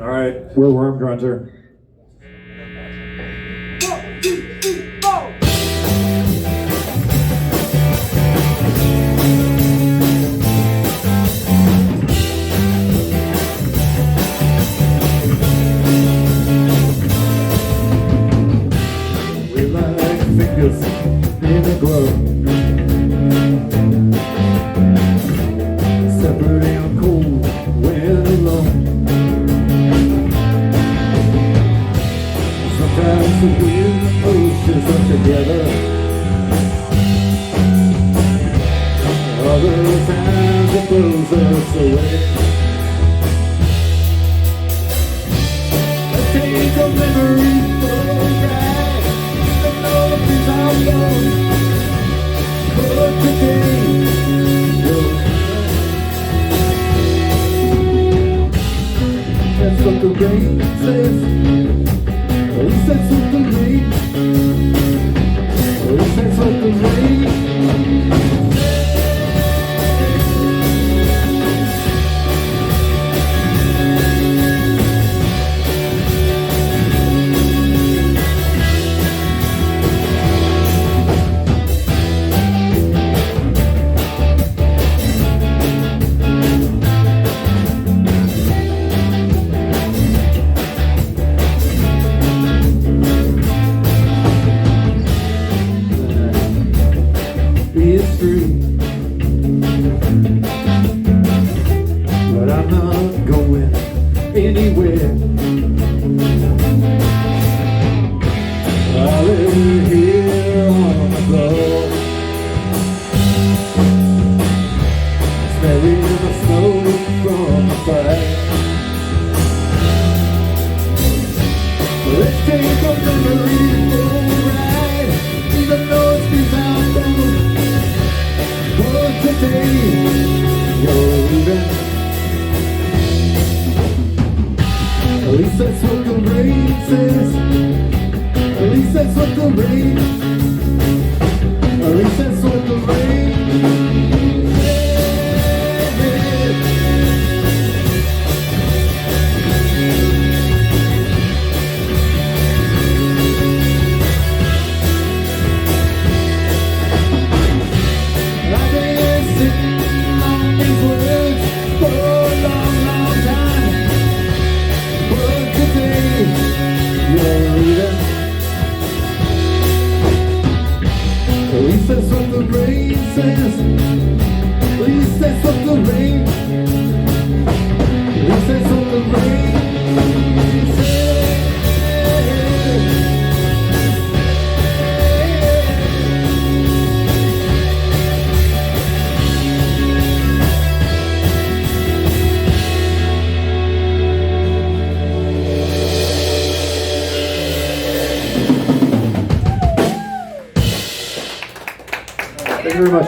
All right, we're Worm Grunter. 1, 2, 3, 4. We like fingers in a glove, separate and cold when alone. Sometimes the wind pushes us together, other times it blows us away. Let's take a memory for a ride, even though it is our love. But today, that's what the rain says. At least that's what the rain. At least that's what the rain. Is free, but I'm not going anywhere. I live here on the floor, smelling the smoke from the fire. Let's take a memory for a ride, even though it's without them. Today, you're leaving. At least that's what the rain says. At least that's what the rain. At least that's what the rain says. At least that's what the rain says. At least that's what the rain. At least that's what the rain says. Thank you very much.